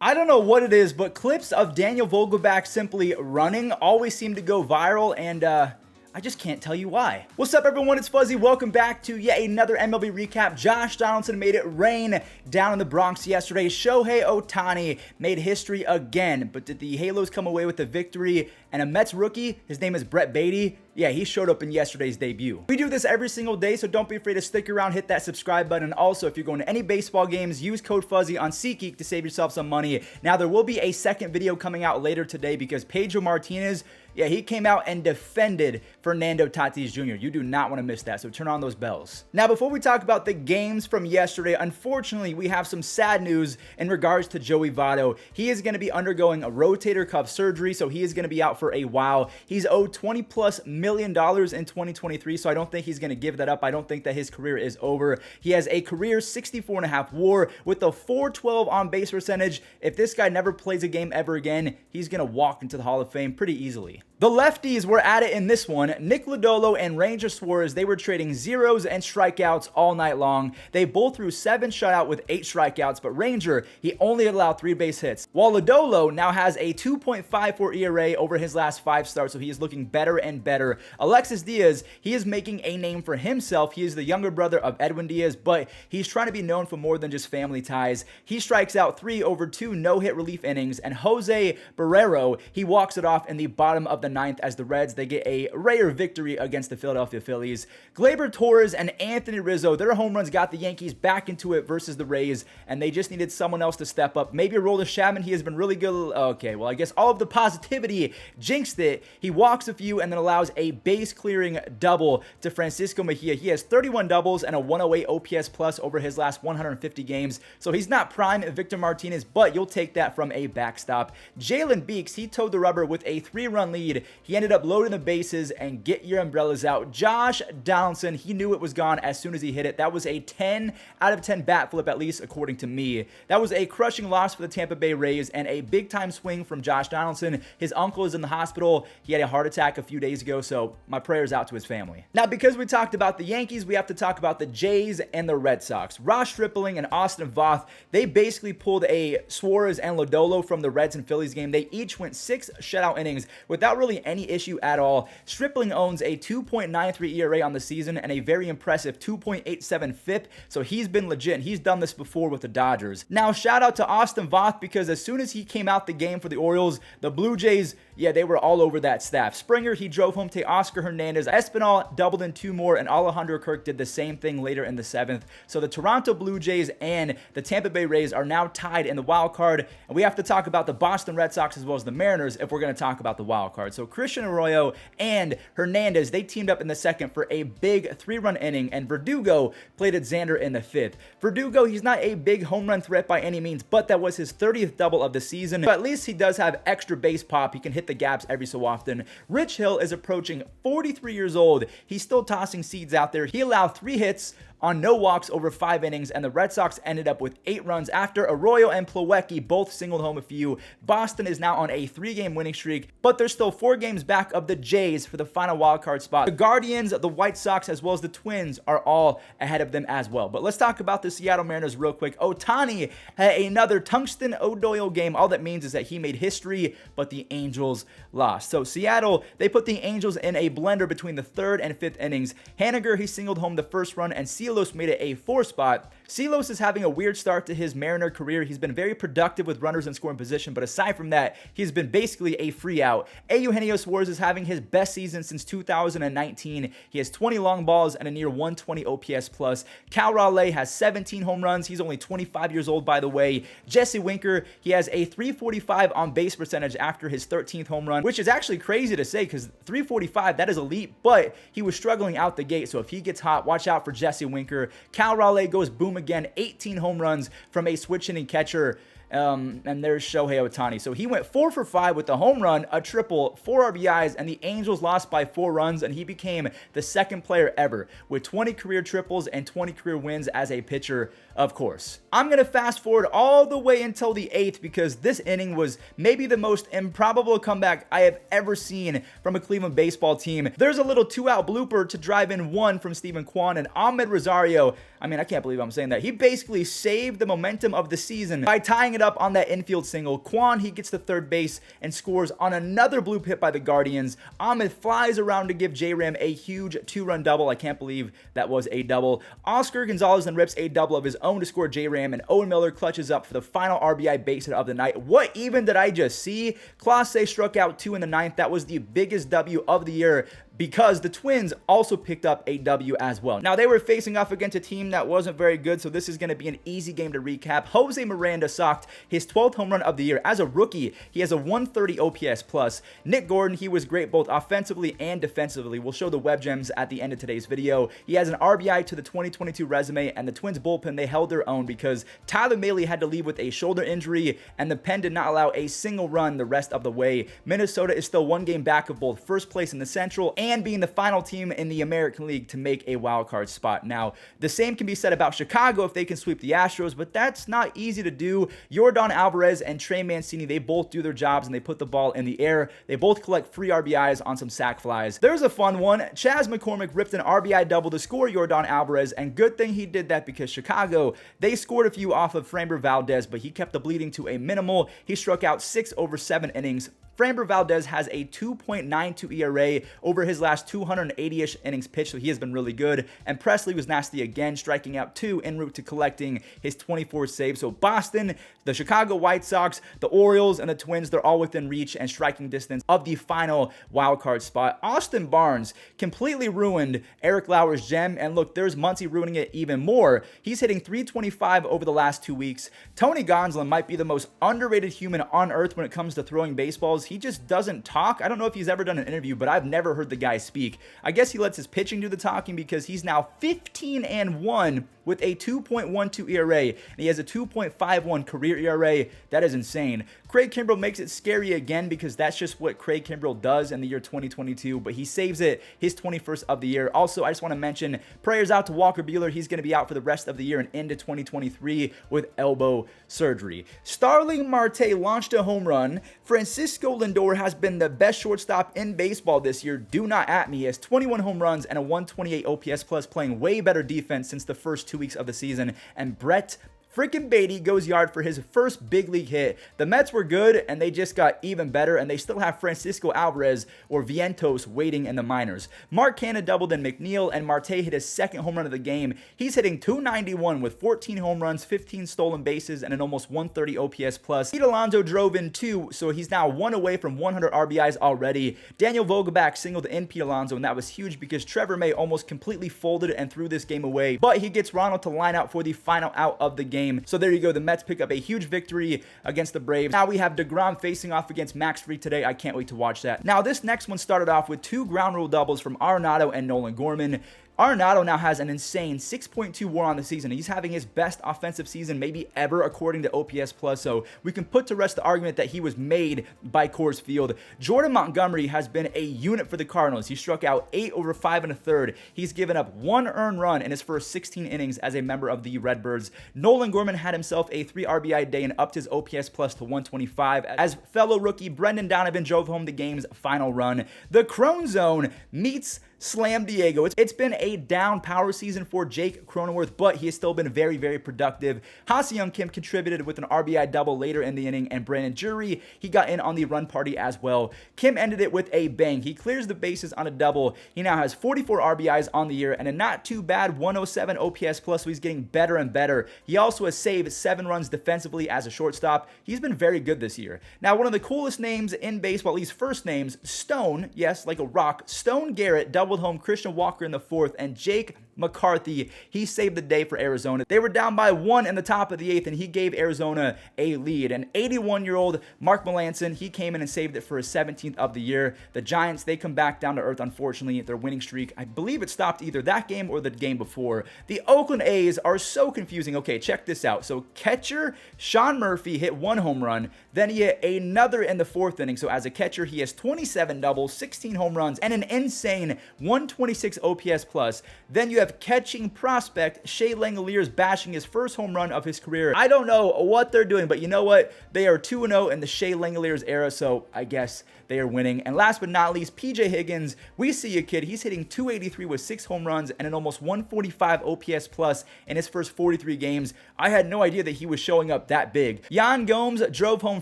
I don't know what it is, but clips of Daniel Vogelbach simply running always seem to go viral, and I just can't tell you why. What's up, everyone? It's Fuzzy. Welcome back to yet another MLB recap. Josh Donaldson made it rain down in the Bronx yesterday. Shohei Ohtani made history again, but did the Halos come away with the victory? And a Mets rookie, his name is Brett Baty. Yeah, he showed up in yesterday's debut. We do this every single day, so don't be afraid to stick around, hit that subscribe button. And also, if you're going to any baseball games, use code Fuzzy on SeatGeek to save yourself some money. Now, there will be a second video coming out later today because Pedro Martinez, yeah, he came out and defended Fernando Tatis Jr. You do not want to miss that, so turn on those bells. Now, before we talk about the games from yesterday, unfortunately, we have some sad news in regards to Joey Votto. He is going to be undergoing a rotator cuff surgery, so he is going to be out for a while. He's owed $20+ million in 2023, so I don't think he's going to give that up. I don't think that his career is over. He has a career 64.5 WAR with a .412 on base percentage. If this guy never plays a game ever again, he's going to walk into the Hall of Fame pretty easily. The lefties were at it in this one. Nick Lodolo and Ranger Suarez, they were trading zeros and strikeouts all night long. They both threw 7 shutout with 8 strikeouts, but Ranger, he only allowed 3 base hits. While Lodolo now has a 2.54 ERA over his last 5 starts, so he is looking better and better. Alexis Diaz, he is making a name for himself. He is the younger brother of Edwin Diaz, but he's trying to be known for more than just family ties. He strikes out 3 over 2 no-hit relief innings, and Jose Barrero, he walks it off in the bottom of the 9th as the Reds, they get a rare victory against the Philadelphia Phillies. Gleyber Torres and Anthony Rizzo, their home runs got the Yankees back into it versus the Rays, and they just needed someone else to step up. Maybe Aroldis Chapman, he has been really good. Okay, well, I guess all of the positivity jinxed it. He walks a few and then allows a base-clearing double to Francisco Mejia. He has 31 doubles and a 108 OPS plus over his last 150 games, so he's not prime Victor Martinez, but you'll take that from a backstop. Jalen Beeks, he towed the rubber with a 3-run lead. He ended up loading the bases and get your umbrellas out. Josh Donaldson, he knew it was gone as soon as he hit it. That was a 10 out of 10 bat flip, at least according to me. That was a crushing loss for the Tampa Bay Rays and a big-time swing from Josh Donaldson. His uncle is in the hospital. He had a heart attack a few days ago, so my prayers out to his family. Now, because we talked about the Yankees, we have to talk about the Jays and the Red Sox. Ross Stripling and Austin Voth, they basically pulled a Suarez and Lodolo from the Reds and Phillies game. They each went 6 shutout innings without really any issue at all. Stripling owns a 2.93 ERA on the season and a very impressive 2.87 FIP, so he's been legit. He's done this before with the Dodgers. Now, shout out to Austin Voth because as soon as he came out the game for the Orioles, the Blue Jays, yeah, they were all over that staff. Springer, he drove home Teoscar Hernandez. Espinal doubled in 2 more, and Alejandro Kirk did the same thing later in the 7th. So the Toronto Blue Jays and the Tampa Bay Rays are now tied in the wild card, and we have to talk about the Boston Red Sox as well as the Mariners if we're going to talk about the wild card. So Christian Arroyo and Hernandez, they teamed up in the 2nd for a big 3-run inning, and Verdugo played at Xander in the 5th. Verdugo, he's not a big home run threat by any means, but that was his 30th double of the season. But at least he does have extra base pop. He can hit the gaps every so often. Rich Hill is approaching 43 years old. He's still tossing seeds out there. He allowed 3 hits on no walks over 5 innings, and the Red Sox ended up with 8 runs after Arroyo and Plawecki both singled home a few. Boston is now on a 3-game winning streak, but they're still 4 games back of the Jays for the final wildcard spot. The Guardians, the White Sox, as well as the Twins are all ahead of them as well. But let's talk about the Seattle Mariners real quick. Ohtani had another Tungsten O'Doyle game. All that means is that he made history, but the Angels lost. So Seattle, they put the Angels in a blender between the 3rd and 5th innings. Haniger, he singled home the 1st run, and Cielos made it a 4 spot. Cielos is having a weird start to his Mariner career. He's been very productive with runners in scoring position, but aside from that, he's been basically a free out. Eugenio Suarez is having his best season since 2019. He has 20 long balls and a near 120 OPS plus. Cal Raleigh has 17 home runs. He's only 25 years old, by the way. Jesse Winker, he has a 345 on base percentage after his 13th home run, which is actually crazy to say because 345, that is elite, but he was struggling out the gate. So if he gets hot, watch out for Jesse Winker. Cal Raleigh goes boom again, 18 home runs from a switch hitting catcher. And there's Shohei Ohtani. So he went 4 for 5 with a home run, a triple, 4 RBIs, and the Angels lost by 4 runs, and he became the 2nd player ever with 20 career triples and 20 career wins as a pitcher, of course. I'm going to fast forward all the way until the 8th because this inning was maybe the most improbable comeback I have ever seen from a Cleveland baseball team. There's a little 2-out blooper to drive in 1 from Steven Kwan, and Ahmed Rosario, I mean, I can't believe I'm saying that. He basically saved the momentum of the season by tying it up on that infield single. Kwan, he gets to third base and scores on another bloop hit by the Guardians. Ahmed flies around to give J-Ram a huge 2-run double. I can't believe that was a double. Oscar Gonzalez then rips a double of his own to score J-Ram, and Owen Miller clutches up for the final RBI base hit of the night. What even did I just see? Clase struck out 2 in the ninth. That was the biggest W of the year, because the Twins also picked up a W as well. Now, they were facing off against a team that wasn't very good, so this is going to be an easy game to recap. Jose Miranda socked his 12th home run of the year. As a rookie, he has a 130 OPS plus. Nick Gordon, he was great both offensively and defensively. We'll show the web gems at the end of today's video. He has an RBI to the 2022 resume, and the Twins bullpen, they held their own because Tyler Mahle had to leave with a shoulder injury, and the pen did not allow a single run the rest of the way. Minnesota is still one game back of both first place in the Central and being the final team in the American League to make a wild card spot. Now, the same can be said about Chicago if they can sweep the Astros, but that's not easy to do. Yordan Alvarez and Trey Mancini, they both do their jobs and they put the ball in the air. They both collect free RBIs on some sac flies. There's a fun one. Chas McCormick ripped an RBI double to score Yordan Alvarez, and good thing he did that because Chicago, they scored a few off of Framber Valdez, but he kept the bleeding to a minimal. He struck out 6 over 7 innings. Framber Valdez has a 2.92 ERA over his last 280-ish innings pitched, so he has been really good. And Presley was nasty again, striking out 2 en route to collecting his 24th save. So Boston, the Chicago White Sox, the Orioles, and the Twins, they're all within reach and striking distance of the final wildcard spot. Austin Barnes completely ruined Eric Lauer's gem, and look, there's Muncy ruining it even more. He's hitting 325 over the last 2 weeks. Tony Gonsolin might be the most underrated human on earth when it comes to throwing baseballs. He just doesn't talk. I don't know if he's ever done an interview, but I've never heard the guy speak. I guess he lets his pitching do the talking because he's now 15-1 with a 2.12 ERA, and he has a 2.51 career ERA. That is insane. Craig Kimbrell makes it scary again because that's just what Craig Kimbrell does in the year 2022, but he saves it, his 21st of the year. Also, I just want to mention, prayers out to Walker Buehler. He's going to be out for the rest of the year and into 2023 with elbow surgery. Starling Marte launched a home run. Francisco Lindor has been the best shortstop in baseball this year. Do not at me. He has 21 home runs and a 128 OPS plus, playing way better defense since the first 2 weeks of the season. And Brett freaking Beatty goes yard for his first big league hit. The Mets were good, and they just got even better, and they still have Francisco Alvarez or Vientos waiting in the minors. Mark Canha doubled in McNeil, and Marte hit his second home run of the game. He's hitting 291 with 14 home runs, 15 stolen bases, and an almost 130 OPS plus. Pete Alonso drove in 2, so he's now 1 away from 100 RBIs already. Daniel Vogelbach singled in Pete Alonso, and that was huge because Trevor May almost completely folded and threw this game away, but he gets Ronald to line out for the final out of the game. So there you go. The Mets pick up a huge victory against the Braves. Now we have DeGrom facing off against Max Fried today. I can't wait to watch that. Now this next one started off with 2 ground rule doubles from Arenado and Nolan Gorman. Arenado now has an insane 6.2 WAR on the season. He's having his best offensive season maybe ever according to OPS plus, so we can put to rest the argument that he was made by Coors Field. Jordan Montgomery has been a unit for the Cardinals. He struck out 8 over 5 1/3. He's given up 1 earned run in his first 16 innings as a member of the Redbirds. Nolan Gorman had himself a 3 RBI day and upped his OPS plus to 125 as fellow rookie Brendan Donovan drove home the game's final run. The Crone Zone meets Slam Diego. It's been a down power season for Jake Cronenworth, but he has still been very, very productive. Ha-Seong Kim contributed with an RBI double later in the inning, and Brandon Drury, he got in on the run party as well. Kim ended it with a bang. He clears the bases on a double. He now has 44 RBIs on the year and a not too bad 107 OPS plus, so he's getting better and better. He also has saved 7 runs defensively as a shortstop. He's been very good this year. Now, one of the coolest names in baseball, at least first names, Stone, yes, like a rock, Stone Garrett doubled home Christian Walker in the 4th, and Jake McCarthy, he saved the day for Arizona. They were down by 1 in the top of the 8th, and he gave Arizona a lead. And 81-year-old Mark Melancon, he came in and saved it for his 17th of the year. The Giants, they come back down to earth, unfortunately. Their winning streak, I believe it stopped either that game or the game before. The Oakland A's are so confusing. Okay, check this out. So catcher Sean Murphy hit 1 home run, then he hit another in the 4th inning. So as a catcher, he has 27 doubles, 16 home runs, and an insane 126 OPS plus. Then you have UCF catching prospect Shea Langoliers bashing his first home run of his career. I don't know what they're doing, but you know what? They are 2-0 in the Shea Langoliers era, so I guess they are winning. And last but not least, PJ Higgins. We see a kid. He's hitting 283 with 6 home runs and an almost 145 OPS plus in his first 43 games. I had no idea that he was showing up that big. Yan Gomes drove home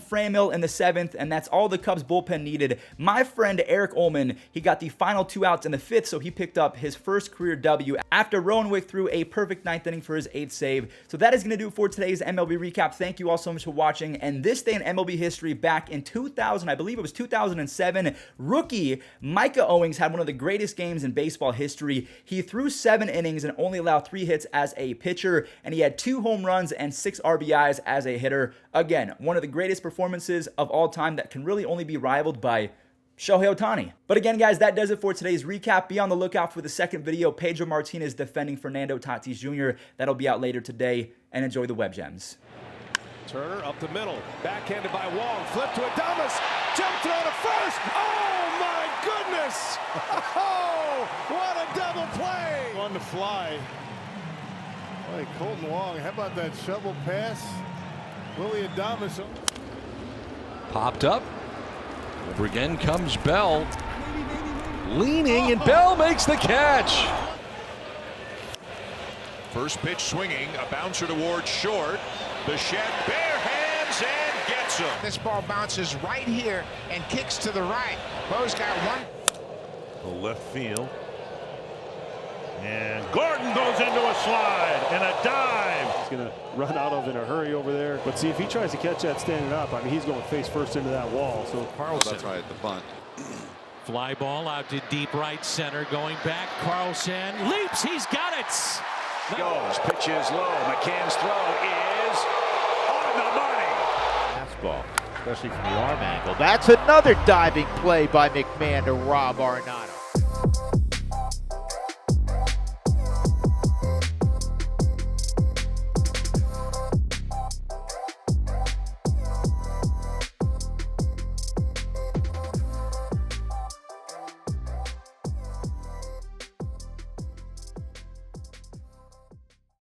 Framil in the 7th, and that's all the Cubs bullpen needed. My friend Eric Ullman, he got the final 2 outs in the 5th, so he picked up his first career W after Rowan Wick threw a perfect 9th inning for his 8th save. So that is going to do it for today's MLB recap. Thank you all so much for watching. And this day in MLB history, back in 2000, I believe it was 2007, rookie Micah Owings had one of the greatest games in baseball history. He threw 7 innings and only allowed 3 hits as a pitcher, and he had 2 home runs and 6 RBIs as a hitter. Again, one of the greatest performances of all time that can really only be rivaled by Shohei Ohtani. But again, guys, that does it for today's recap. Be on the lookout for the second video, Pedro Martinez defending Fernando Tatis Jr. That'll be out later today, and enjoy the web gems. Turner up the middle, backhanded by Wong, flip to Adames, jump throw to first. Oh my goodness! Oh, what a double play! On the fly. Boy, Colton Wong, how about that shovel pass? Willie Adames popped up. Over again comes Bell. Leaning, and Bell makes the catch. First pitch swinging, a bouncer towards short. Bichette bare hands and gets him. This ball bounces right here and kicks to the right. Bo's got one. the left field. And Gordon goes into a slide and a dive. He's going to run out of in a hurry over there. But see, if he tries to catch that standing up, I mean, he's going face first into that wall. So Carlson. That's right, the bunt. Fly ball out to deep right center. Going back, Carlson leaps. He's got it. Goes, pitches low. McCann's throw is on the money. Fastball, especially from the arm angle. That's another diving play by McMahon to rob R9.